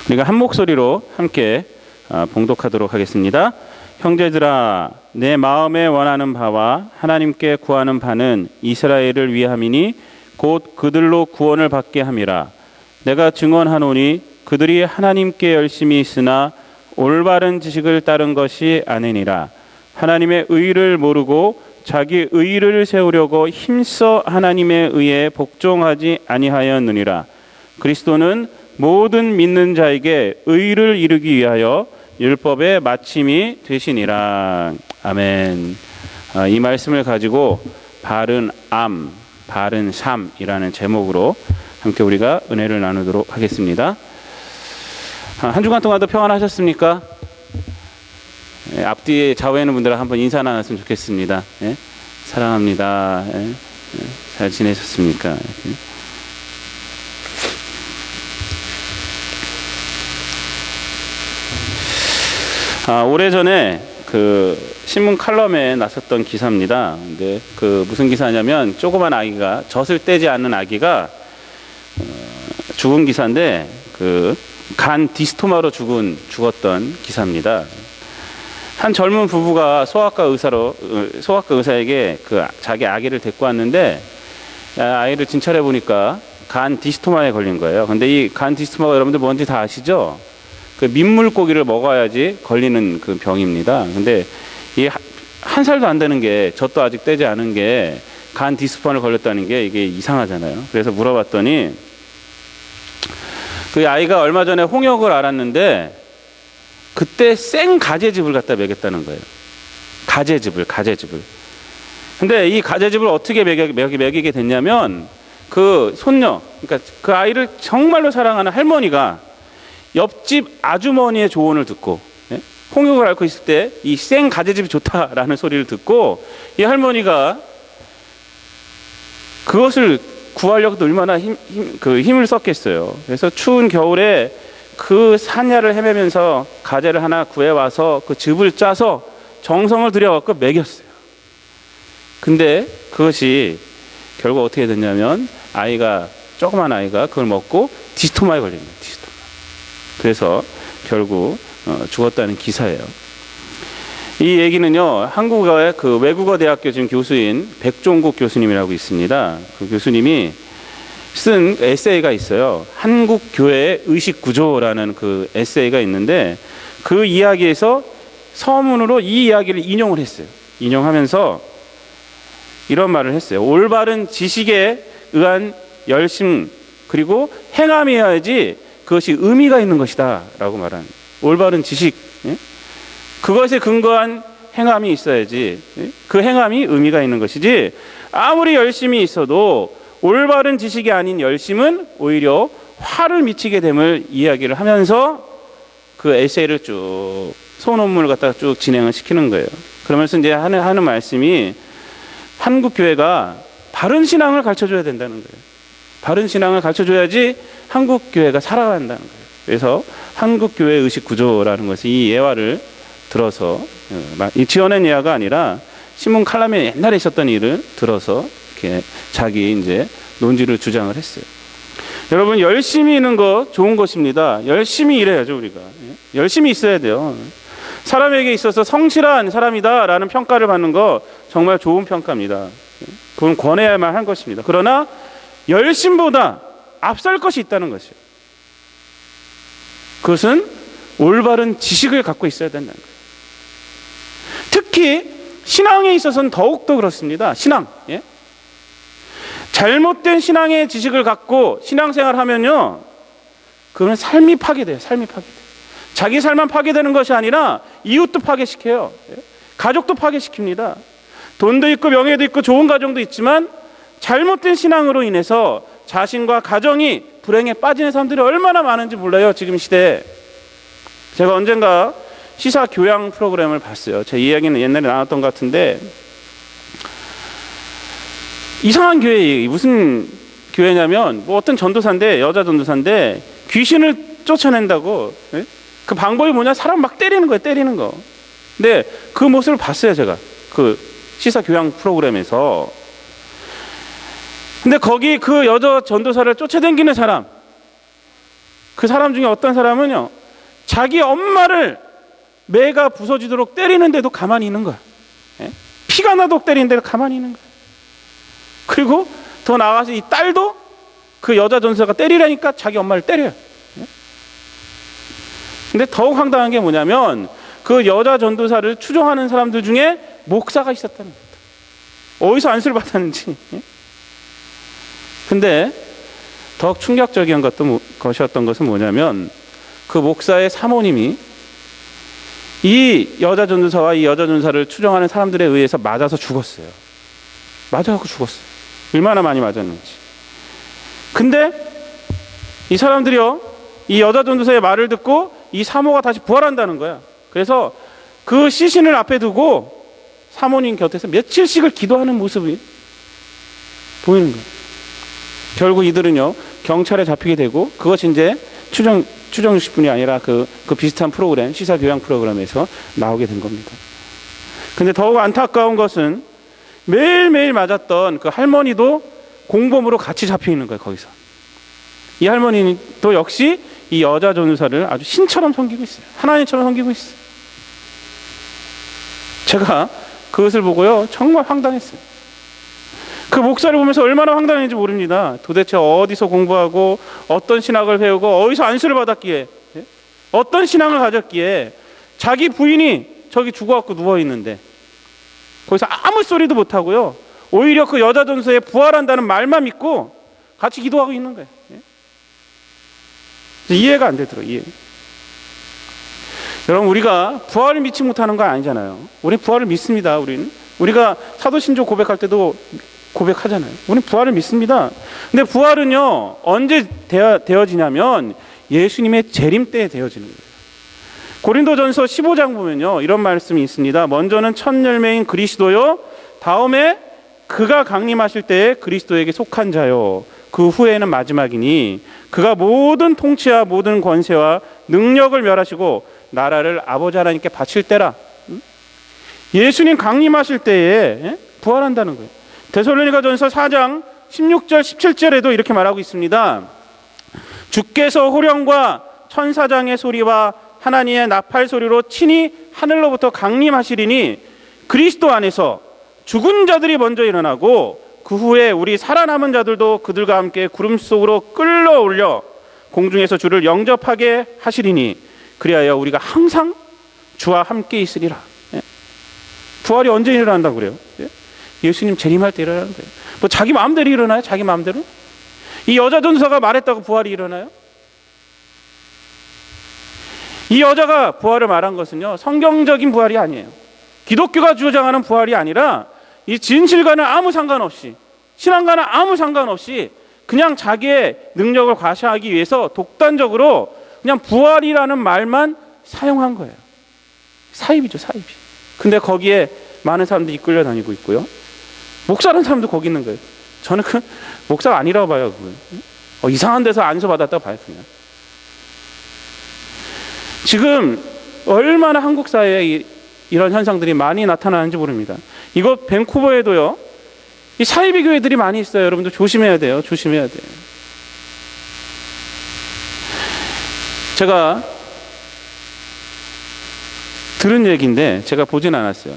우리가 한 목소리로 함께 봉독하도록 하겠습니다. 형제들아, 내 마음에 원하는 바와 하나님께 구하는 바는 이스라엘을 위함이니 곧 그들로 구원을 받게 함이라. 내가 증언하노니 그들이 하나님께 열심히 있으나 올바른 지식을 따른 것이 아니니라. 하나님의 의를 모르고 자기 의를 세우려고 힘써 하나님의 의에 복종하지 아니하였느니라. 그리스도는 모든 믿는 자에게 의를 이루기 위하여 율법의 마침이 되시니라. 아멘. 이 말씀을 가지고 바른 암, 바른 삶이라는 제목으로 함께 우리가 은혜를 나누도록 하겠습니다. 한 주간 동안도 평안하셨습니까? 앞뒤에 좌우에 있는 분들 한번 인사 나눴으면 좋겠습니다. 사랑합니다. 잘 지내셨습니까? 오래전에 그 신문 칼럼에 났었던 기사입니다. 근데 그 무슨 기사냐면 조그만 아기가, 젖을 떼지 않는 아기가 죽은 기사인데 그 간 디스토마로 죽었던 기사입니다. 한 젊은 부부가 소아과 의사에게 그 자기 아기를 데리고 왔는데 아이를 진찰해 보니까 간 디스토마에 걸린 거예요. 근데 이 간 디스토마가 여러분들 뭔지 다 아시죠? 그 민물고기를 먹어야지 걸리는 그 병입니다. 근데 이 한 살도 안 되는 게, 젖도 아직 떼지 않은 게 간 디스토마를 걸렸다는 게 이게 이상하잖아요. 그래서 물어봤더니 그 아이가 얼마 전에 홍역을 앓았는데 그때 생 가재즙을 갖다 먹였다는 거예요. 가재즙을. 근데 이 가재즙을 어떻게 먹이게 됐냐면 그 손녀, 그러니까 그 아이를 정말로 사랑하는 할머니가 옆집 아주머니의 조언을 듣고, 홍역을 앓고 있을 때 이 생 가재즙이 좋다라는 소리를 듣고 이 할머니가 그것을 구하려고 얼마나 힘을 썼겠어요. 그래서 추운 겨울에 그 산야를 헤매면서 가재를 하나 구해와서 그 즙을 짜서 정성을 들여갖고 먹였어요. 근데 그것이 결국 어떻게 됐냐면 조그만 아이가 그걸 먹고 디스토마에 걸린 거예요. 디스토마. 그래서 결국 죽었다는 기사예요. 이 얘기는요, 한국의 그 외국어 대학교 지금 교수인 백종국 교수님이라고 있습니다. 그 교수님이 쓴 에세이가 있어요. 한국 교회의 의식 구조라는 그 에세이가 있는데 그 이야기에서 서문으로 이 이야기를 인용을 했어요. 인용하면서 이런 말을 했어요. 올바른 지식에 의한 열심 그리고 행함이어야지 그것이 의미가 있는 것이다 라고 말하는, 올바른 지식, 그것에 근거한 행함이 있어야지 그 행함이 의미가 있는 것이지, 아무리 열심히 있어도 올바른 지식이 아닌 열심은 오히려 화를 미치게 됨을 이야기를 하면서 그 에세이를 쭉 소논문을 갖다가 쭉 진행을 시키는 거예요. 그러면서 이제 하는 말씀이 한국 교회가 바른 신앙을 가르쳐줘야 된다는 거예요. 바른 신앙을 가르쳐줘야지 한국 교회가 살아간다는 거예요. 그래서 한국 교회 의식 구조라는 것이 이 예화를 들어서, 이 지어낸 예화가 아니라 신문 칼럼에 옛날에 있었던 일을 들어서 이렇게 자기 이제 논지를 주장을 했어요. 여러분, 열심히 있는 거 좋은 것입니다. 열심히 일해야죠, 우리가. 열심히 있어야 돼요. 사람에게 있어서 성실한 사람이다라는 평가를 받는 거 정말 좋은 평가입니다. 그건 권해야만 한 것입니다. 그러나 열심보다 앞설 것이 있다는 것이에요. 그것은 올바른 지식을 갖고 있어야 된다는 거예요. 특히 신앙에 있어서는 더욱더 그렇습니다. 신앙. 잘못된 신앙의 지식을 갖고 신앙생활을 하면요, 그건 삶이 파괴돼요. 자기 삶만 파괴되는 것이 아니라 이웃도 파괴시켜요. 가족도 파괴시킵니다. 돈도 있고 명예도 있고 좋은 가정도 있지만 잘못된 신앙으로 인해서 자신과 가정이 불행에 빠지는 사람들이 얼마나 많은지 몰라요, 지금 시대에. 제가 언젠가 시사 교양 프로그램을 봤어요. 제 이야기는 옛날에 나눴던 것 같은데, 이상한 교회, 무슨 교회냐면 뭐 어떤 전도사인데, 여자 전도사인데 귀신을 쫓아낸다고, 그 방법이 뭐냐, 사람 막 때리는 거. 근데 그 모습을 봤어요, 제가 그 시사 교양 프로그램에서. 근데 거기 그 여자 전도사를 쫓아다니는 사람, 그 사람 중에 어떤 사람은요, 자기 엄마를 매가 부서지도록 때리는데도 가만히 있는 거야. 피가 나도록 때리는데도 가만히 있는 거야. 그리고 더 나아가서 이 딸도 그 여자 전도사가 때리라니까 자기 엄마를 때려요. 근데 더욱 황당한 게 뭐냐면 그 여자 전도사를 추종하는 사람들 중에 목사가 있었다는 겁니다. 어디서 안수를 받았는지. 근데 더욱 충격적인 것이었던 것은 뭐냐면 그 목사의 사모님이 이 여자 전도사와 이 여자 전도사를 추종하는 사람들에 의해서 맞아서 죽었어요. 맞아갖고 죽었어요. 얼마나 많이 맞았는지. 근데 이 사람들이요, 이 여자 전도사의 말을 듣고 이 사모가 다시 부활한다는 거야. 그래서 그 시신을 앞에 두고 사모님 곁에서 며칠씩을 기도하는 모습이 보이는 거예요. 결국 이들은요, 경찰에 잡히게 되고 그것이 이제 추정식뿐이 아니라 그 비슷한 프로그램, 시사 교양 프로그램에서 나오게 된 겁니다. 근데 더욱 안타까운 것은 매일매일 맞았던 그 할머니도 공범으로 같이 잡혀 있는 거예요, 거기서. 이 할머니도 역시 이 여자 전도사를 아주 신처럼 섬기고 있어요. 하나님처럼 섬기고 있어요. 제가 그것을 보고요, 정말 황당했어요. 그 목사를 보면서 얼마나 황당했는지 모릅니다. 도대체 어디서 공부하고 어떤 신학을 배우고 어디서 안수를 받았기에, 어떤 신앙을 가졌기에 자기 부인이 저기 죽어갖고 누워있는데 거기서 아무 소리도 못하고요, 오히려 그 여자 전도사의 부활한다는 말만 믿고 같이 기도하고 있는 거예요. 이해가 안 되더라고요. 이해. 여러분, 우리가 부활을 믿지 못하는 건 아니잖아요. 우리 부활을 믿습니다. 우리가 사도신조 고백할 때도 고백하잖아요. 우리는 부활을 믿습니다. 근데 부활은요, 언제 되어지냐면 예수님의 재림 때에 되어지는 거예요. 고린도전서 15장 보면요, 이런 말씀이 있습니다. 먼저는 첫 열매인 그리스도요, 다음에 그가 강림하실 때에 그리스도에게 속한 자요, 그 후에는 마지막이니 그가 모든 통치와 모든 권세와 능력을 멸하시고 나라를 아버지 하나님께 바칠 때라. 예수님 강림하실 때에 부활한다는 거예요. 데살로니가전서 4장 16절 17절에도 이렇게 말하고 있습니다. 주께서 호령과 천사장의 소리와 하나님의 나팔 소리로 친히 하늘로부터 강림하시리니 그리스도 안에서 죽은 자들이 먼저 일어나고 그 후에 우리 살아남은 자들도 그들과 함께 구름 속으로 끌어올려 공중에서 주를 영접하게 하시리니 그리하여 우리가 항상 주와 함께 있으리라. 부활이 언제 일어난다고 그래요? 예수님 재림할 때 일어나는 거예요. 뭐 자기 마음대로 일어나요? 자기 마음대로? 이 여자 전도사가 말했다고 부활이 일어나요? 이 여자가 부활을 말한 것은요, 성경적인 부활이 아니에요. 기독교가 주장하는 부활이 아니라 이 진실과는 아무 상관없이, 신앙과는 아무 상관없이 그냥 자기의 능력을 과시하기 위해서 독단적으로 그냥 부활이라는 말만 사용한 거예요. 사입이죠, 사입이. 근데 거기에 많은 사람들이 이끌려 다니고 있고요, 목사라는 사람도 거기 있는 거예요. 저는 그 목사가 아니라고 봐요. 그걸. 이상한 데서 안수 받았다고 봐요, 그냥. 지금 얼마나 한국 사회에 이런 현상들이 많이 나타나는지 모릅니다. 이곳 밴쿠버에도요, 이 사이비 교회들이 많이 있어요. 여러분들 조심해야 돼요. 조심해야 돼요. 제가 들은 얘기인데 제가 보진 않았어요.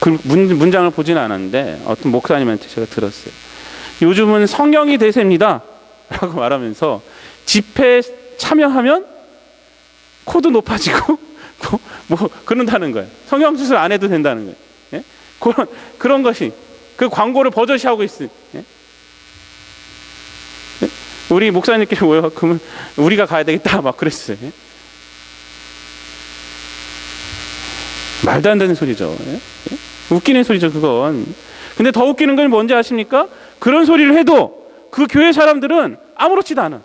그 문장을 보진 않았는데 어떤 목사님한테 제가 들었어요. 요즘은 성령이 대세입니다 라고 말하면서 집회에 참여하면 코도 높아지고 뭐 그런다는 거예요. 성령 수술 안 해도 된다는 거예요. 예? 그런 것이 그 광고를 버젓이 하고 있어요. 예? 예? 우리 목사님끼리 모여 그러면 우리가 가야 되겠다 막 그랬어요. 예? 말도 안 되는 소리죠. 예? 예? 웃기는 소리죠, 그건. 근데 더 웃기는 건 뭔지 아십니까? 그런 소리를 해도 그 교회 사람들은 아무렇지도 않아.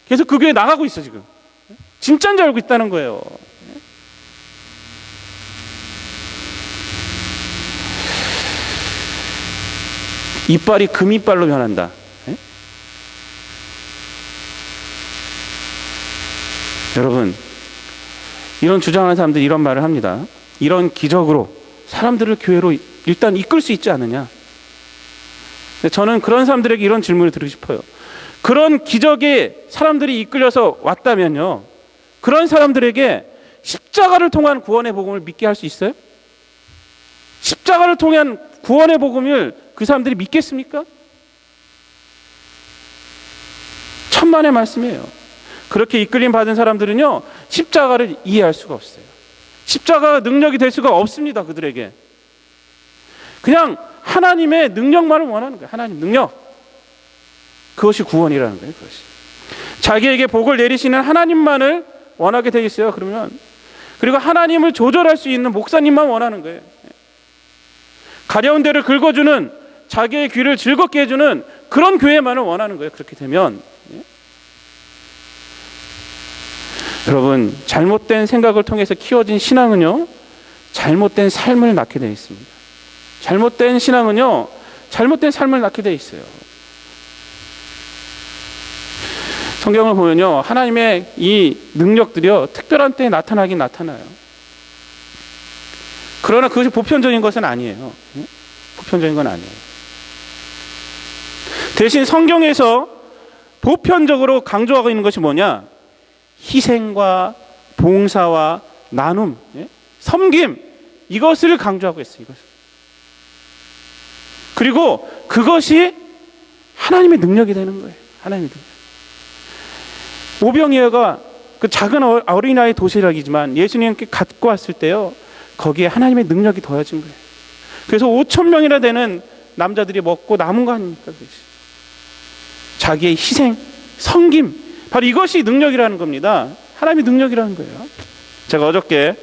계속 그 교회 나가고 있어 지금. 진짜인 줄 알고 있다는 거예요. 이빨이 금이빨로 변한다. 예? 여러분, 이런 주장하는 사람들이 이런 말을 합니다. 이런 기적으로 사람들을 교회로 일단 이끌 수 있지 않느냐. 저는 그런 사람들에게 이런 질문을 드리고 싶어요. 그런 기적에 사람들이 이끌려서 왔다면요, 그런 사람들에게 십자가를 통한 구원의 복음을 믿게 할 수 있어요? 십자가를 통한 구원의 복음을 그 사람들이 믿겠습니까? 천만의 말씀이에요. 그렇게 이끌림 받은 사람들은요, 십자가를 이해할 수가 없어요. 십자가가 능력이 될 수가 없습니다. 그들에게 그냥 하나님의 능력만을 원하는 거예요. 하나님 능력, 그것이 구원이라는 거예요. 그것이 자기에게 복을 내리시는 하나님만을 원하게 돼 있어요. 그러면 그리고 하나님을 조절할 수 있는 목사님만 원하는 거예요. 가려운 데를 긁어주는, 자기의 귀를 즐겁게 해주는 그런 교회만을 원하는 거예요. 그렇게 되면 여러분, 잘못된 생각을 통해서 키워진 신앙은요, 잘못된 삶을 낳게 되어 있습니다. 잘못된 신앙은요, 잘못된 삶을 낳게 되어 있어요. 성경을 보면요, 하나님의 이 능력들이요, 특별한 때에 나타나긴 나타나요. 그러나 그것이 보편적인 것은 아니에요. 보편적인 건 아니에요. 대신 성경에서 보편적으로 강조하고 있는 것이 뭐냐? 희생과 봉사와 나눔, 섬김, 이것을 강조하고 있어요. 이것을. 그리고 그것이 하나님의 능력이 되는 거예요. 하나님의 능력. 오병이어가 그 작은 어린아이 도시락이지만 예수님께 갖고 왔을 때요, 거기에 하나님의 능력이 더해진 거예요. 그래서 5,000명이나 되는 남자들이 먹고 남은 거 아닙니까? 자기의 희생, 섬김, 바로 이것이 능력이라는 겁니다. 하나님의 능력이라는 거예요. 제가 어저께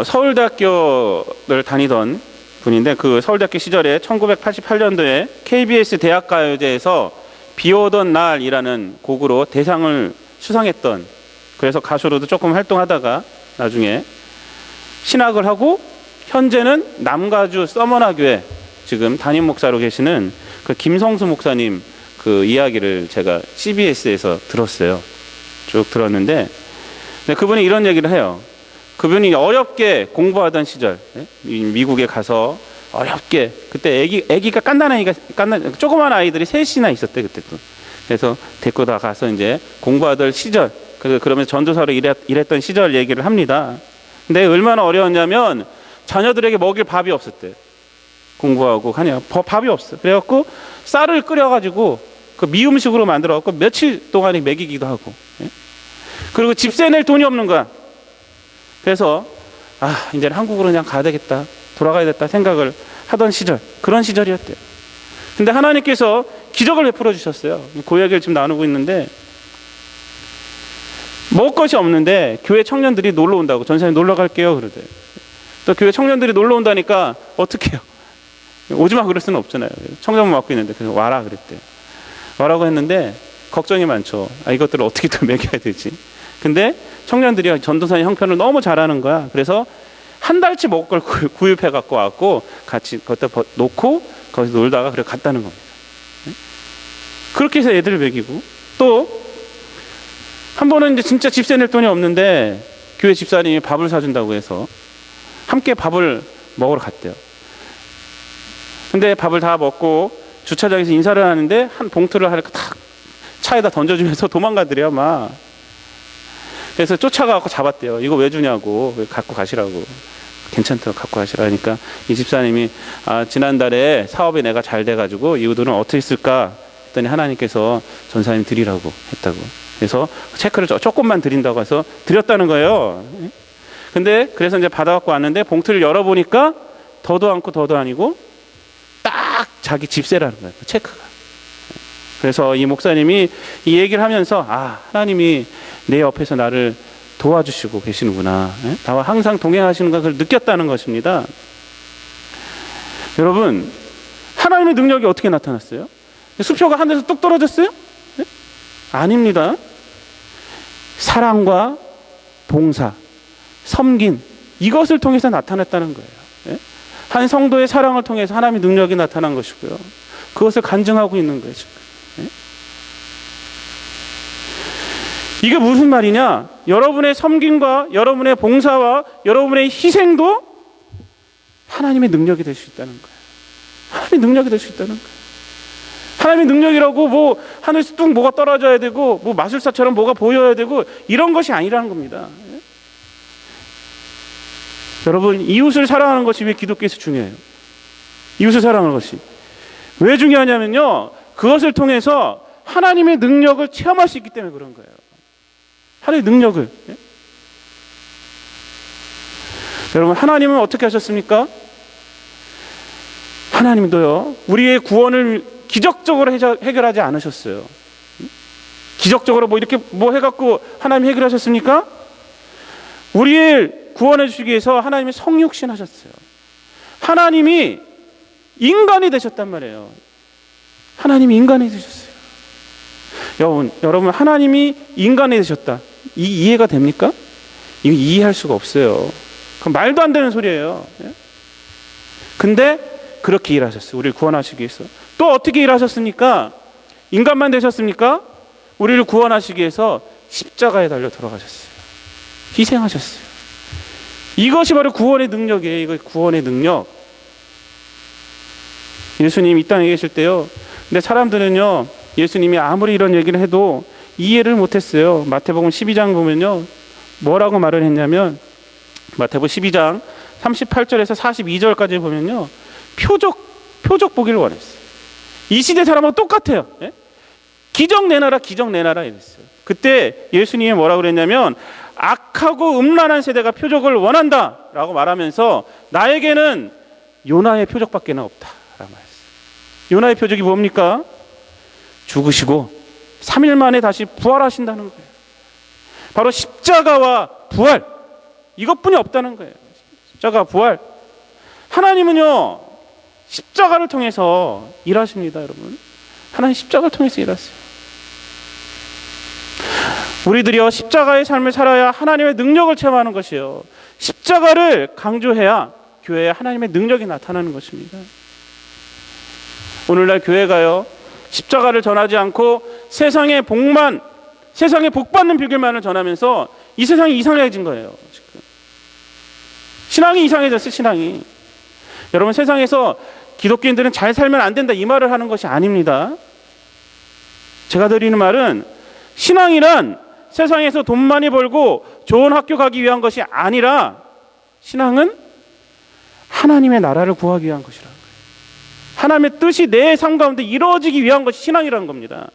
서울대학교를 다니던 분인데, 그 서울대학교 시절에 1988년도에 KBS 대학가요제에서 비 오던 날이라는 곡으로 대상을 수상했던, 그래서 가수로도 조금 활동하다가 나중에 신학을 하고 현재는 남가주 서머나교회 지금 담임 목사로 계시는 그 김성수 목사님 그 이야기를 제가 CBS에서 들었어요. 쭉 들었는데, 그분이 이런 얘기를 해요. 그분이 어렵게 공부하던 시절, 미국에 가서 어렵게, 그때 애기가 조그만 아이들이 셋이나 있었대, 그때 또. 그래서 데리고 다 가서 이제 공부하던 시절, 그러면서 전도사로 일했던 시절 얘기를 합니다. 근데 얼마나 어려웠냐면 자녀들에게 먹일 밥이 없었대. 공부하고 하냐, 밥이 없어. 그래갖고 쌀을 끓여가지고 그 미음식으로 만들어갖고 며칠 동안에 먹이기도 하고, 그리고 집세 낼 돈이 없는 거야. 그래서 이제는 한국으로 그냥 가야 되겠다, 돌아가야 겠다 생각을 하던 시절, 그런 시절이었대요. 근데 하나님께서 기적을 베풀어 주셨어요. 그 이야기를 지금 나누고 있는데, 먹을 것이 없는데 교회 청년들이 놀러 온다고, 전사님 놀러 갈게요 그러대. 또 교회 청년들이 놀러 온다니까 어떻게 해요? 오지마 그럴 수는 없잖아요. 청년만 맡고 있는데, 그래서 와라 그랬대. 와라고 했는데 걱정이 많죠. 이것들을 어떻게 또 먹여야 되지? 근데 청년들이 전도사의 형편을 너무 잘하는 거야. 그래서 한 달치 먹을 걸 구입해 갖고 왔고 같이 거기다 놓고 거기서 놀다가 그래 갔다는 겁니다. 그렇게 해서 애들을 먹이고, 또 한 번은 이제 진짜 집세 낼 돈이 없는데 교회 집사님이 밥을 사준다고 해서 함께 밥을 먹으러 갔대요. 근데 밥을 다 먹고 주차장에서 인사를 하는데 한 봉투를 하나 탁 차에다 던져주면서 도망가더래요, 막. 그래서 쫓아가고 잡았대요. 이거 왜 주냐고, 왜 갖고 가시라고. 괜찮다고 갖고 가시라 하니까 이 집사님이 지난달에 사업이 내가 잘 돼가지고 이 돈을 어떻게 쓸까 했더니 하나님께서 전사님 드리라고 했다고. 그래서 체크를 조금만 드린다고 해서 드렸다는 거예요. 근데 그래서 이제 받아갖고 왔는데 봉투를 열어보니까 더도 않고 더도 아니고 딱 자기 집세라는 거예요, 체크가. 그래서 이 목사님이 이 얘기를 하면서 하나님이 내 옆에서 나를 도와주시고 계시는구나, 나와 항상 동행하시는 것을 느꼈다는 것입니다. 여러분, 하나님의 능력이 어떻게 나타났어요? 수표가 하늘에서 뚝 떨어졌어요? 아닙니다. 사랑과 봉사, 섬김, 이것을 통해서 나타났다는 거예요. 한 성도의 사랑을 통해서 하나님의 능력이 나타난 것이고요, 그것을 간증하고 있는 거예요, 지금. 이게 무슨 말이냐? 여러분의 섬김과 여러분의 봉사와 여러분의 희생도 하나님의 능력이 될 수 있다는 거예요. 하나님의 능력이 될 수 있다는 거예요. 하나님의 능력이라고 뭐 하늘에서 뚝 뭐가 떨어져야 되고 뭐 마술사처럼 뭐가 보여야 되고 이런 것이 아니라는 겁니다. 여러분, 이웃을 사랑하는 것이 왜 기독교에서 중요해요? 이웃을 사랑하는 것이 왜 중요하냐면요, 그것을 통해서 하나님의 능력을 체험할 수 있기 때문에 그런 거예요. 하나님의 능력을. 여러분, 하나님은 어떻게 하셨습니까? 하나님도요, 우리의 구원을 기적적으로 해결하지 않으셨어요. 기적적으로 뭐 이렇게 뭐 해갖고 하나님이 해결하셨습니까? 우리를 구원해 주시기 위해서 하나님이 성육신 하셨어요. 하나님이 인간이 되셨단 말이에요. 하나님이 인간이 되셨어요. 여러분, 하나님이 인간이 되셨다. 이해가 됩니까? 이거 이해할 수가 없어요. 그건 말도 안 되는 소리예요. 근데 그렇게 일하셨어요. 우리를 구원하시기 위해서. 또 어떻게 일하셨습니까? 인간만 되셨습니까? 우리를 구원하시기 위해서 십자가에 달려 돌아가셨어요. 희생하셨어요. 이것이 바로 구원의 능력이에요. 이거 구원의 능력. 예수님 이 땅에 계실 때요, 근데 사람들은요, 예수님이 아무리 이런 얘기를 해도 이해를 못했어요. 마태복음 12장 보면요, 뭐라고 말을 했냐면, 마태복음 12장 38절에서 42절까지 보면요, 표적 보기를 원했어요. 이 시대 사람하고 똑같아요. 예? 기적 내놔라, 기적 내놔라 이랬어요. 그때 예수님이 뭐라고 그랬냐면, 악하고 음란한 세대가 표적을 원한다 라고 말하면서, 나에게는 요나의 표적밖에 없다 라고 말했어요. 요나의 표적이 뭡니까? 죽으시고 3일 만에 다시 부활하신다는 거예요. 바로 십자가와 부활, 이것뿐이 없다는 거예요. 십자가, 부활. 하나님은요, 십자가를 통해서 일하십니다. 여러분, 하나님 십자가를 통해서 일하세요. 우리들이요, 십자가의 삶을 살아야 하나님의 능력을 체험하는 것이에요. 십자가를 강조해야 교회에 하나님의 능력이 나타나는 것입니다. 오늘날 교회가요, 십자가를 전하지 않고 세상의 복 받는 비결만을 전하면서 이 세상이 이상해진 거예요. 지금 신앙이 이상해졌어요. 신앙이. 여러분, 세상에서 기독교인들은 잘 살면 안 된다 이 말을 하는 것이 아닙니다. 제가 드리는 말은, 신앙이란 세상에서 돈 많이 벌고 좋은 학교 가기 위한 것이 아니라, 신앙은 하나님의 나라를 구하기 위한 것이라는 거예요. 하나님의 뜻이 내 삶 가운데 이루어지기 위한 것이 신앙이라는 겁니다.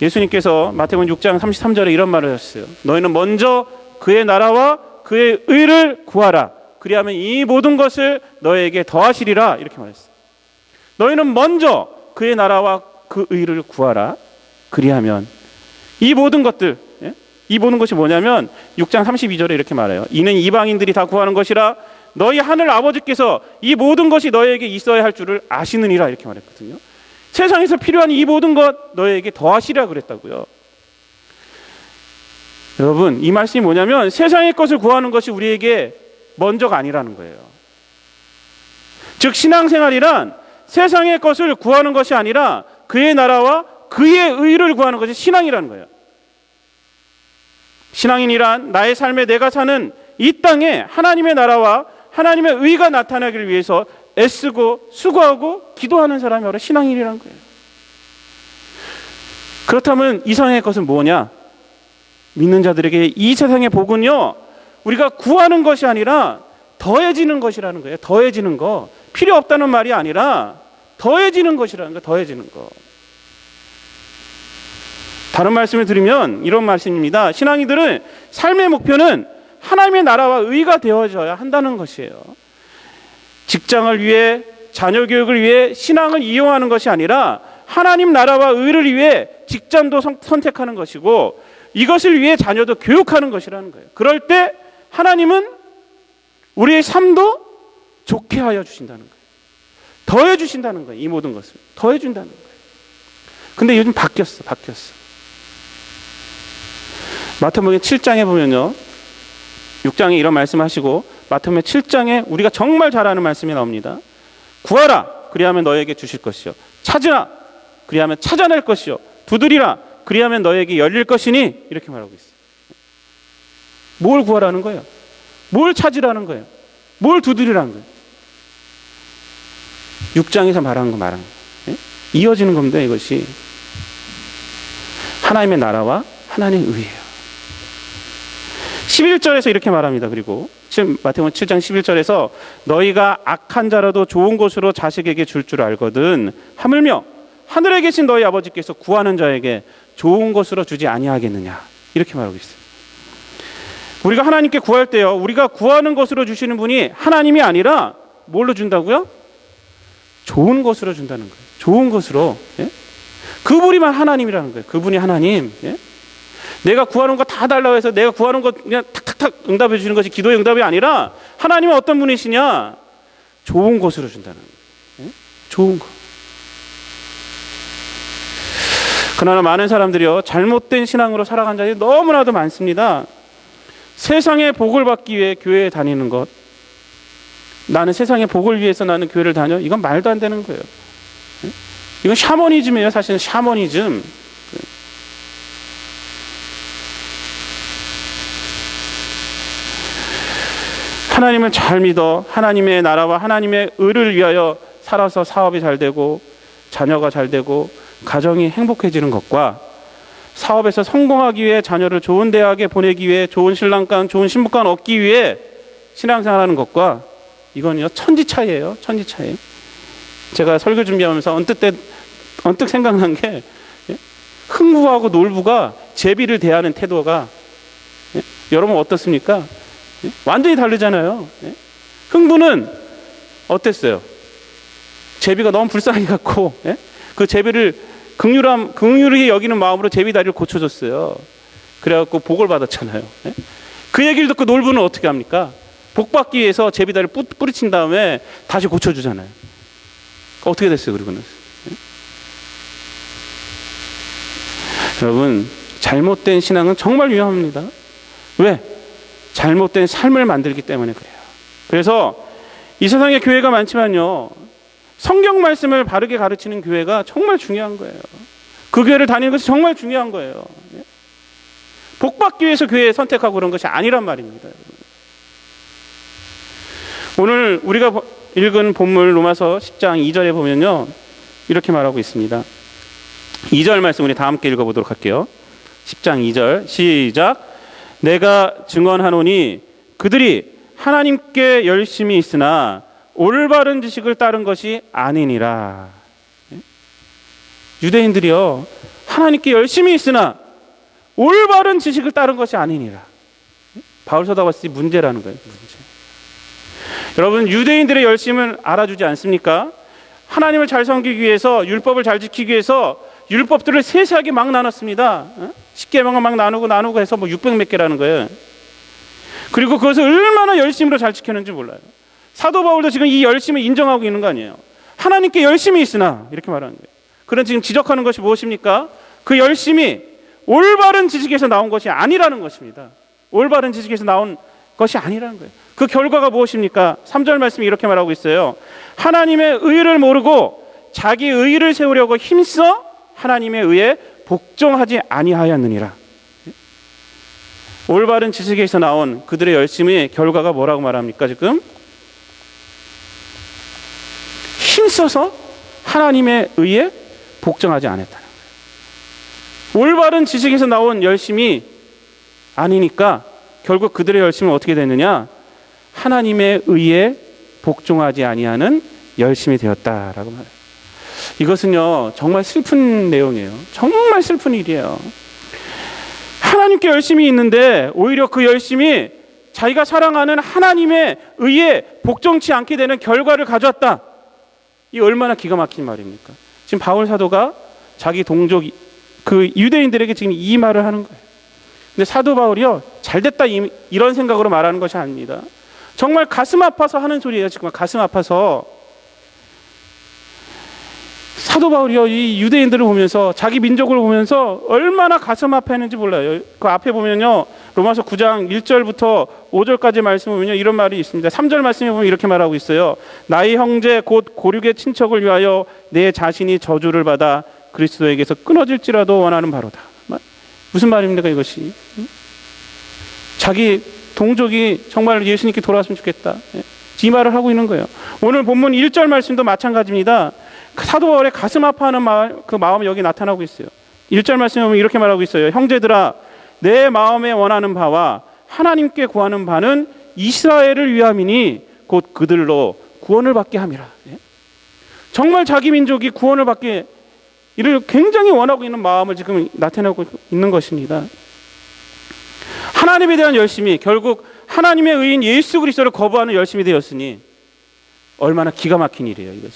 예수님께서 마태복음 6장 33절에 이런 말을 하셨어요. 너희는 먼저 그의 나라와 그의 의를 구하라. 그리하면 이 모든 것을 너희에게 더하시리라. 이렇게 말했어요. 너희는 먼저 그의 나라와 그 의를 구하라. 그리하면 이 모든 것들, 이 모든 것이 뭐냐면 6장 32절에 이렇게 말해요. 이는 이방인들이 다 구하는 것이라 너희 하늘 아버지께서 이 모든 것이 너희에게 있어야 할 줄을 아시느니라. 이렇게 말했거든요. 세상에서 필요한 이 모든 것 너희에게 더하시라 그랬다고요. 여러분, 이 말씀이 뭐냐면, 세상의 것을 구하는 것이 우리에게 먼저가 아니라는 거예요. 즉, 신앙생활이란 세상의 것을 구하는 것이 아니라 그의 나라와 그의 의를 구하는 것이 신앙이라는 거예요. 신앙인이란 나의 삶에 내가 사는 이 땅에 하나님의 나라와 하나님의 의가 나타나기를 위해서 애쓰고 수고하고 기도하는 사람이 바로 신앙인이라는 거예요. 그렇다면 이 세상의 것은 뭐냐? 믿는 자들에게 이 세상의 복은요, 우리가 구하는 것이 아니라 더해지는 것이라는 거예요. 더해지는 거. 필요 없다는 말이 아니라 더해지는 것이라는 거. 더해지는 거. 다른 말씀을 드리면 이런 말씀입니다. 신앙인들은 삶의 목표는 하나님의 나라와 의가 되어져야 한다는 것이에요. 직장을 위해, 자녀 교육을 위해 신앙을 이용하는 것이 아니라 하나님 나라와 의를 위해 직장도 선택하는 것이고, 이것을 위해 자녀도 교육하는 것이라는 거예요. 그럴 때 하나님은 우리의 삶도 좋게 하여 주신다는 거예요. 더해 주신다는 거예요. 이 모든 것을 더해 준다는 거예요. 근데 요즘 바뀌었어. 마태복음 7장에 보면요, 6장에 이런 말씀하시고 마태복음 7장에 우리가 정말 잘 아는 말씀이 나옵니다. 구하라, 그리하면 너에게 주실 것이요. 찾으라, 그리하면 찾아낼 것이요. 두드리라, 그리하면 너에게 열릴 것이니. 이렇게 말하고 있어요. 뭘 구하라는 거예요? 뭘 찾으라는 거예요? 뭘 두드리라는 거예요? 6장에서 말하는 거. 이어지는 겁니다. 이것이 하나님의 나라와 하나님의 의예요. 11절에서 이렇게 말합니다. 그리고 지금 마태복음 7장 11절에서 너희가 악한 자라도 좋은 것으로 자식에게 줄 줄 알거든 하물며 하늘에 계신 너희 아버지께서 구하는 자에게 좋은 것으로 주지 아니하겠느냐, 이렇게 말하고 있어요. 우리가 하나님께 구할 때요, 우리가 구하는 것으로 주시는 분이 하나님이 아니라 뭘로 준다고요? 좋은 것으로 준다는 거예요. 좋은 것으로. 예? 그분이만 하나님이라는 거예요. 그분이 하나님. 예? 내가 구하는 거 다 달라고 해서 내가 구하는 것 그냥 탁탁탁 응답해 주시는 것이 기도의 응답이 아니라 하나님은 어떤 분이시냐? 좋은 것으로 준다는 거예요. 예? 좋은 거. 그러나 많은 사람들이요, 잘못된 신앙으로 살아간 자들이 너무나도 많습니다. 세상의 복을 받기 위해 교회에 다니는 것, 나는 세상의 복을 위해서 나는 교회를 다녀, 이건 말도 안 되는 거예요. 이건 샤머니즘이에요. 사실은 샤머니즘. 하나님을 잘 믿어 하나님의 나라와 하나님의 의를 위하여 살아서 사업이 잘 되고 자녀가 잘 되고 가정이 행복해지는 것과 사업에서 성공하기 위해 자녀를 좋은 대학에 보내기 위해 좋은 신랑감, 좋은 신부감 얻기 위해 신앙생활하는 것과 이건요 천지 차이예요. 천지 차이. 제가 설교 준비하면서 언뜻 생각난 게, 흥부하고 놀부가 제비를 대하는 태도가, 여러분 어떻습니까? 완전히 다르잖아요. 흥부는 어땠어요? 제비가 너무 불쌍히 갖고 그 제비를 긍휼히 여기는 마음으로 제비 다리를 고쳐줬어요. 그래갖고 복을 받았잖아요. 그 얘기를 듣고 놀부는 어떻게 합니까? 복 받기 위해서 제비 다리를 뿌리친 다음에 다시 고쳐주잖아요. 어떻게 됐어요? 그리고는 여러분, 잘못된 신앙은 정말 위험합니다. 왜? 잘못된 삶을 만들기 때문에 그래요. 그래서 이 세상에 교회가 많지만요, 성경 말씀을 바르게 가르치는 교회가 정말 중요한 거예요. 그 교회를 다니는 것이 정말 중요한 거예요. 복 받기 위해서 교회 선택하고 그런 것이 아니란 말입니다. 오늘 우리가 읽은 본문 로마서 10장 2절에 보면요, 이렇게 말하고 있습니다. 2절 말씀 우리 다 함께 읽어보도록 할게요. 10장 2절 시작. 내가 증언하노니 그들이 하나님께 열심히 있으나 올바른 지식을 따른 것이 아니니라. 유대인들이요, 하나님께 열심히 있으나 올바른 지식을 따른 것이 아니니라. 바울 서다 봤을 때 문제라는 거예요. 문제. 여러분, 유대인들의 열심을 알아주지 않습니까? 하나님을 잘 섬기기 위해서, 율법을 잘 지키기 위해서 율법들을 세세하게 막 나눴습니다. 10계명을 막 나누고 해서 600 몇 개라는 거예요. 그리고 그것을 얼마나 열심으로 잘 지켰는지 몰라요. 사도 바울도 지금 이 열심을 인정하고 있는 거 아니에요. 하나님께 열심히 있으나, 이렇게 말하는 거예요. 그런 지금 지적하는 것이 무엇입니까? 그 열심이 올바른 지식에서 나온 것이 아니라는 것입니다. 올바른 지식에서 나온 것이 아니라는 거예요. 그 결과가 무엇입니까? 3절 말씀이 이렇게 말하고 있어요. 하나님의 의를 모르고 자기 의를 세우려고 힘써 하나님의 의에 복종하지 아니하였느니라. 올바른 지식에서 나온 그들의 열심의 결과가 뭐라고 말합니까? 지금 힘써서 하나님의 의에 복종하지 않았다는 거예요. 올바른 지식에서 나온 열심이 아니니까 결국 그들의 열심은 어떻게 됐느냐? 하나님의 의에 복종하지 아니하는 열심이 되었다라고 말해요. 이것은요 정말 슬픈 내용이에요. 정말 슬픈 일이에요. 하나님께 열심히 있는데 오히려 그 열심이 자기가 사랑하는 하나님의 의에 복종치 않게 되는 결과를 가져왔다. 이 얼마나 기가 막힌 말입니까? 지금 바울 사도가 자기 동족 그 유대인들에게 지금 이 말을 하는 거예요. 근데 사도 바울이요 잘됐다 이런 생각으로 말하는 것이 아닙니다. 정말 가슴 아파서 하는 소리예요. 지금 가슴 아파서. 사도 바울이요 이 유대인들을 보면서, 자기 민족을 보면서 얼마나 가슴 아파했는지 몰라요. 그 앞에 보면요 로마서 9장 1절부터 5절까지 말씀을 보면요 이런 말이 있습니다. 3절 말씀에 보면 이렇게 말하고 있어요. 나의 형제 곧 고륙의 친척을 위하여 내 자신이 저주를 받아 그리스도에게서 끊어질지라도 원하는 바로다. 무슨 말입니까 이것이? 자기 동족이 정말 예수님께 돌아왔으면 좋겠다, 이 말을 하고 있는 거예요. 오늘 본문 1절 말씀도 마찬가지입니다. 사도 바울의 가슴 아파하는 그 마음이 여기 나타나고 있어요. 1절 말씀에 보면 이렇게 말하고 있어요. 형제들아, 내 마음에 원하는 바와 하나님께 구하는 바는 이스라엘을 위함이니 곧 그들로 구원을 받게 함이라. 정말 자기 민족이 구원을 받게 이를 굉장히 원하고 있는 마음을 지금 나타내고 있는 것입니다. 하나님에 대한 열심이 결국 하나님의 의인 예수 그리스도를 거부하는 열심이 되었으니 얼마나 기가 막힌 일이에요. 이것이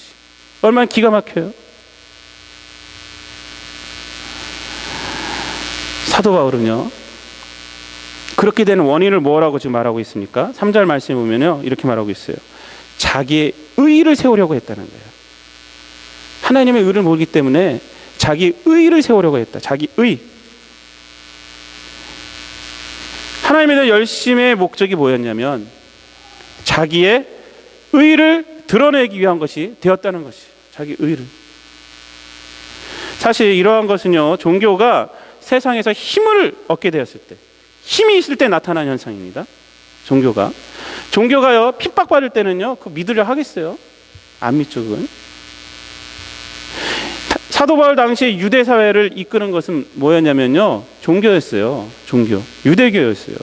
얼마나 기가 막혀요. 사도 바울은요, 그렇게 되는 원인을 뭐라고 지금 말하고 있습니까? 3절 말씀에 보면요, 이렇게 말하고 있어요. 자기의 의의를 세우려고 했다는 거예요. 하나님의 의를 모르기 때문에 자기 의의를 세우려고 했다. 자기 의. 하나님에 대한 열심의 목적이 뭐였냐면 자기의 의의를 드러내기 위한 것이 되었다는 것이 자기 의의를. 사실 이러한 것은요, 종교가 세상에서 힘을 얻게 되었을 때, 힘이 있을 때 나타나는 현상입니다. 종교가요 핍박받을 때는요 그 믿으려 하겠어요? 안 믿죠. 그건. 사도 바울 당시에 유대 사회를 이끄는 것은 뭐였냐면요, 종교였어요. 유대교였어요.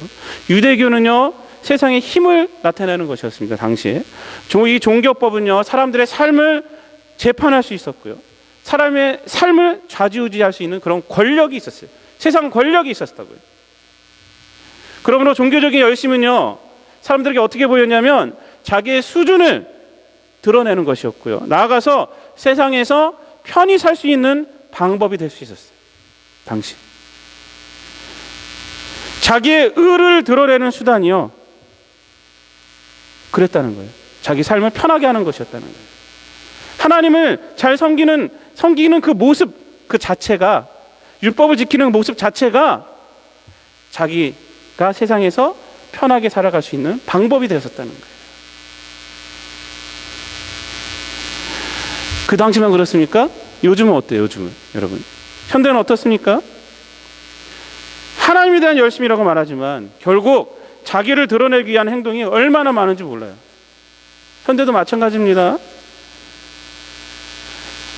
유대교는요 세상의 힘을 나타내는 것이었습니다. 당시에 이 종교법은요 사람들의 삶을 재판할 수 있었고요, 사람의 삶을 좌지우지할 수 있는 그런 권력이 있었어요. 세상 권력이 있었다고요. 그러므로 종교적인 열심은요 사람들에게 어떻게 보였냐면 자기의 수준을 드러내는 것이었고요, 나아가서 세상에서 편히 살 수 있는 방법이 될 수 있었어요. 당시 자기의 의를 드러내는 수단이요 그랬다는 거예요. 자기 삶을 편하게 하는 것이었다는 거예요. 하나님을 잘 섬기는 그 모습 그 자체가, 율법을 지키는 모습 자체가 자기가 세상에서 편하게 살아갈 수 있는 방법이 되었었다는 거예요. 그 당시만 그렇습니까? 요즘은 어때요? 요즘은 여러분, 현대는 어떻습니까? 하나님에 대한 열심이라고 말하지만 결국 자기를 드러내기 위한 행동이 얼마나 많은지 몰라요. 현대도 마찬가지입니다.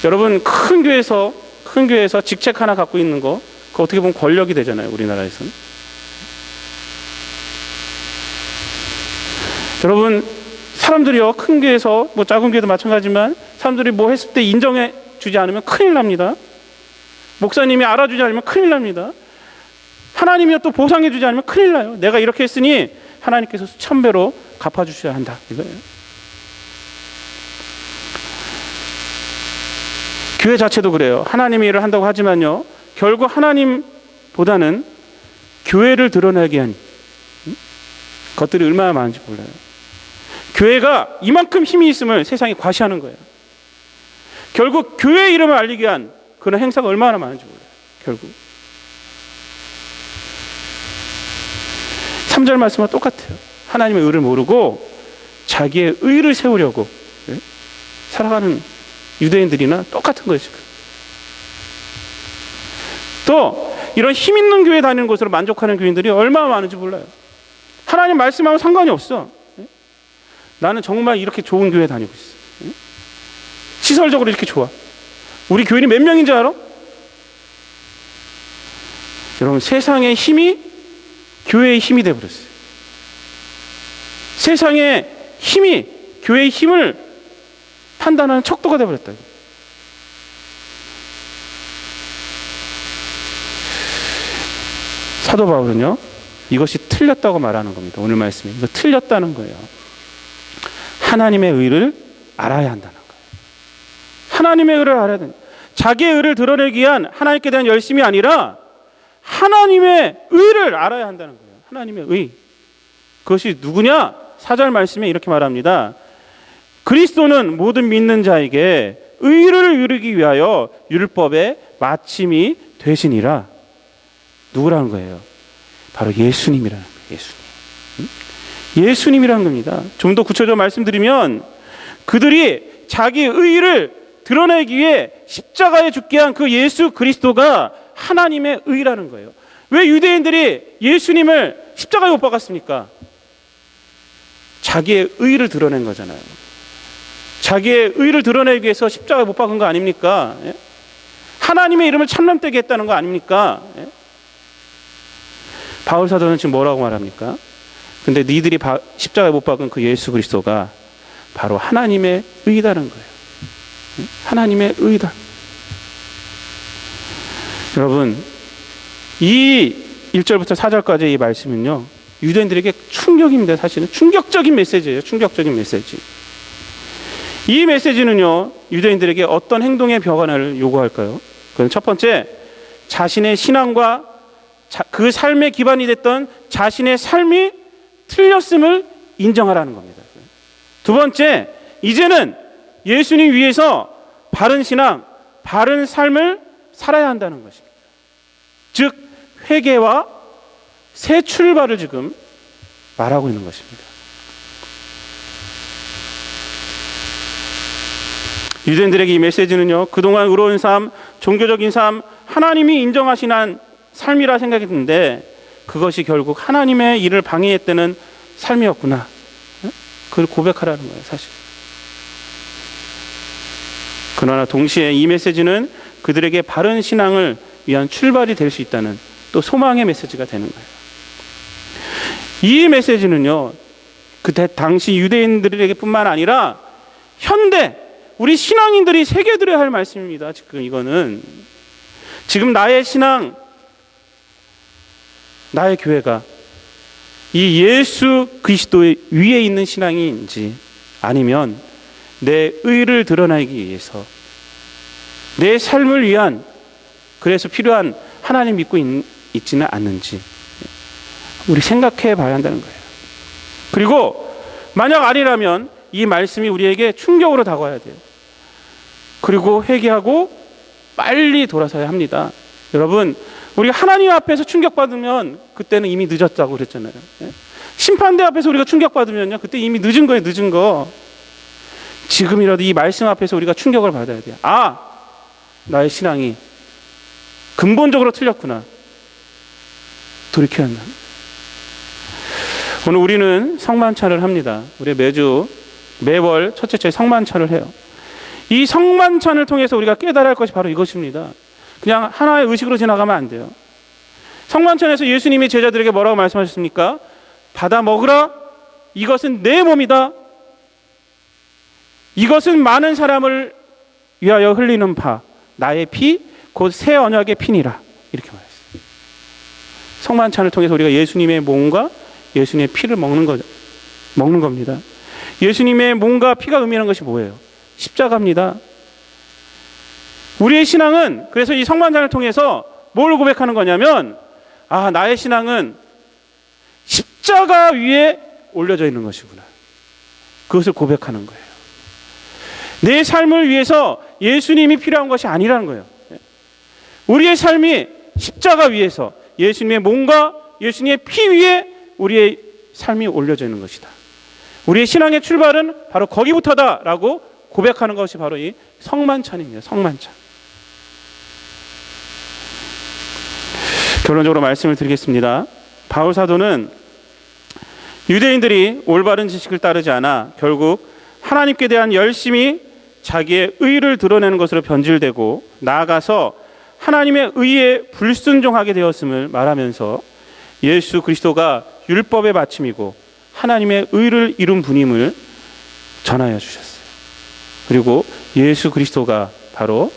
여러분, 큰 교회에서 직책 하나 갖고 있는 거, 그거 어떻게 보면 권력이 되잖아요, 우리나라에서는. 여러분, 사람들이요 큰 교회에서 뭐 작은 교회도 마찬가지지만 사람들이 뭐 했을 때 인정해 주지 않으면 큰일 납니다. 목사님이 알아주지 않으면 큰일 납니다. 하나님이 또 보상해 주지 않으면 큰일 나요. 내가 이렇게 했으니 하나님께서 수천 배로 갚아주셔야 한다, 이거예요. 교회 자체도 그래요. 하나님의 일을 한다고 하지만요 결국 하나님보다는 교회를 드러내기 위한 것들이 얼마나 많은지 몰라요. 교회가 이만큼 힘이 있음을 세상이 과시하는 거예요. 결국 교회 이름을 알리기 위한 그런 행사가 얼마나 많은지 몰라요. 결국 3절 말씀과 똑같아요. 하나님의 의를 모르고 자기의 의를 세우려고 살아가는 유대인들이나 똑같은 거예요. 지금 또 이런 힘 있는 교회 다니는 곳으로 만족하는 교인들이 얼마나 많은지 몰라요. 하나님 말씀하면 상관이 없어. 나는 정말 이렇게 좋은 교회 다니고 있어. 시설적으로 이렇게 좋아. 우리 교인이 몇 명인지 알아? 여러분, 세상의 힘이 교회의 힘이 되어버렸어요. 세상의 힘이 교회의 힘을 판단하는 척도가 되어버렸다. 사도 바울은요 이것이 틀렸다고 말하는 겁니다. 오늘 말씀이 이거 틀렸다는 거예요. 하나님의 의를 알아야 한다는 거예요. 하나님의 의를 알아야 된다. 자기의 의를 드러내기 위한 하나님께 대한 열심이 아니라 하나님의 의를 알아야 한다는 거예요. 하나님의 의. 그것이 누구냐? 4절 말씀에 이렇게 말합니다. 그리스도는 모든 믿는 자에게 의를 이루기 위하여 율법의 마침이 되시니라. 누구라는 거예요? 바로 예수님이라는 거예요. 예수님. 예수님이라는 겁니다. 좀 더 구체적으로 말씀드리면 그들이 자기 의를 드러내기 위해 십자가에 죽게 한 그 예수 그리스도가 하나님의 의라는 거예요. 왜 유대인들이 예수님을 십자가에 못 박았습니까? 자기의 의를 드러낸 거잖아요. 자기의 의를 드러내기 위해서 십자가에 못 박은 거 아닙니까? 예? 하나님의 이름을 참남되게 했다는 거 아닙니까? 예? 바울 사도는 지금 뭐라고 말합니까? 근데 니들이 십자가에 못 박은 그 예수 그리스도가 바로 하나님의 의다는 거예요. 예? 하나님의 의다. 여러분, 이 1절부터 4절까지 이 말씀은요, 유대인들에게 충격입니다. 사실은 충격적인 메시지예요. 충격적인 메시지. 이 메시지는요, 유대인들에게 어떤 행동의 변화를 요구할까요? 그건 첫 번째, 자신의 신앙과 그 삶의 기반이 됐던 자신의 삶이 틀렸음을 인정하라는 겁니다. 두 번째, 이제는 예수님 위해서 바른 신앙, 바른 삶을 살아야 한다는 것입니다. 즉, 회개와 새 출발을 지금 말하고 있는 것입니다. 유대인들에게 이 메시지는요, 그동안 의로운 삶, 종교적인 삶, 하나님이 인정하시는 삶이라 생각했는데 그것이 결국 하나님의 일을 방해했다는 삶이었구나. 그걸 고백하라는 거예요, 사실. 그러나 동시에 이 메시지는 그들에게 바른 신앙을 위한 출발이 될 수 있다는 또 소망의 메시지가 되는 거예요. 이 메시지는요, 그때 당시 유대인들에게 뿐만 아니라 현대 우리 신앙인들이 새겨들어야 할 말씀입니다. 지금 이거는 지금 나의 신앙, 나의 교회가 이 예수 그리스도의 위에 있는 신앙인지 아니면 내 의를 드러내기 위해서 내 삶을 위한, 그래서 필요한 하나님 믿고 있지는 않는지 우리 생각해 봐야 한다는 거예요. 그리고 만약 아니라면 이 말씀이 우리에게 충격으로 다가와야 돼요. 그리고 회개하고 빨리 돌아서야 합니다. 여러분, 우리 하나님 앞에서 충격받으면 그때는 이미 늦었다고 그랬잖아요. 심판대 앞에서 우리가 충격받으면요, 그때 이미 늦은 거예요. 늦은 거. 지금이라도 이 말씀 앞에서 우리가 충격을 받아야 돼요. 아, 나의 신앙이 근본적으로 틀렸구나. 돌이켜야 한다. 오늘 우리는 성만찬을 합니다. 우리 매월 첫째 주에 성만찬을 해요. 이 성만찬을 통해서 우리가 깨달아야 할 것이 바로 이것입니다. 그냥 하나의 의식으로 지나가면 안 돼요. 성만찬에서 예수님이 제자들에게 뭐라고 말씀하셨습니까? 받아 먹으라. 이것은 내 몸이다. 이것은 많은 사람을 위하여 흘리는 바, 나의 피, 곧 새 언약의 피니라. 이렇게 말했어요. 성만찬을 통해서 우리가 예수님의 몸과 예수님의 피를 먹는 겁니다. 예수님의 몸과 피가 의미하는 것이 뭐예요? 십자가입니다. 우리의 신앙은 그래서 이 성만찬을 통해서 뭘 고백하는 거냐면, 아, 나의 신앙은 십자가 위에 올려져 있는 것이구나. 그것을 고백하는 거예요. 내 삶을 위해서 예수님이 필요한 것이 아니라는 거예요. 우리의 삶이 십자가 위에서 예수님의 몸과 예수님의 피 위에 우리의 삶이 올려져 있는 것이다. 우리의 신앙의 출발은 바로 거기부터다라고 고백하는 것이 바로 이 성만찬입니다. 성만찬. 결론적으로 말씀을 드리겠습니다. 바울 사도는 유대인들이 올바른 지식을 따르지 않아 결국 하나님께 대한 열심히 자기의 의를 드러내는 것으로 변질되고 나아가서 하나님의 의에 불순종하게 되었음을 말하면서 예수 그리스도가 율법의 마침이고 하나님의 의를 이룬 분임을 전하여 주셨어요. 그리고 예수 그리스도가 바로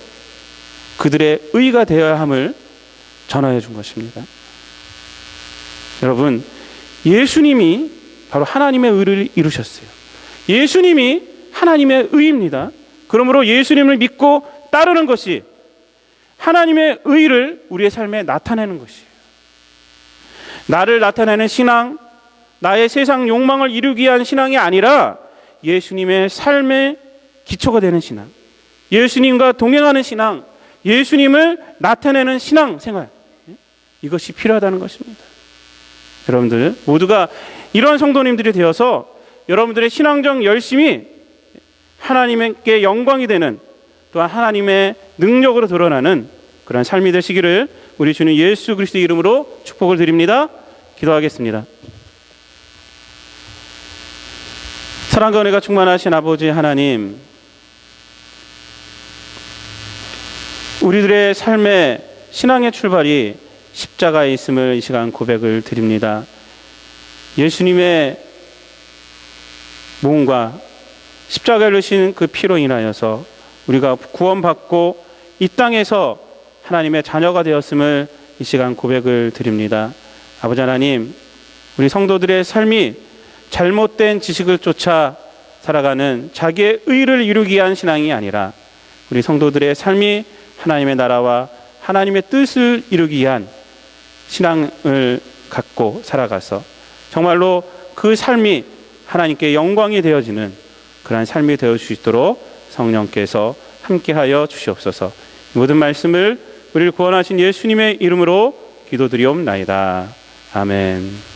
그들의 의가 되어야 함을 전하여 준 것입니다. 여러분, 예수님이 바로 하나님의 의를 이루셨어요. 예수님이 하나님의 의입니다. 그러므로 예수님을 믿고 따르는 것이 하나님의 의를 우리의 삶에 나타내는 것이에요. 나를 나타내는 신앙, 나의 세상 욕망을 이루기 위한 신앙이 아니라 예수님의 삶의 기초가 되는 신앙, 예수님과 동행하는 신앙, 예수님을 나타내는 신앙 생활, 이것이 필요하다는 것입니다. 여러분들 모두가 이런 성도님들이 되어서 여러분들의 신앙적 열심이 하나님께 영광이 되는, 또한 하나님의 능력으로 드러나는 그런 삶이 되시기를 우리 주님 예수 그리스도의 이름으로 축복을 드립니다. 기도하겠습니다. 사랑과 은혜가 충만하신 아버지 하나님, 우리들의 삶의 신앙의 출발이 십자가에 있음을 이 시간 고백을 드립니다. 예수님의 몸과 십자가를 지신 그 피로 인하여서 우리가 구원받고 이 땅에서 하나님의 자녀가 되었음을 이 시간 고백을 드립니다. 아버지 하나님, 우리 성도들의 삶이 잘못된 지식을 쫓아 살아가는 자기의 의를 이루기 위한 신앙이 아니라 우리 성도들의 삶이 하나님의 나라와 하나님의 뜻을 이루기 위한 신앙을 갖고 살아가서 정말로 그 삶이 하나님께 영광이 되어지는 그러한 삶이 되어 수 있도록 성령께서 함께하여 주시옵소서. 모든 말씀을 우리를 구원하신 예수님의 이름으로 기도드리옵나이다. 아멘.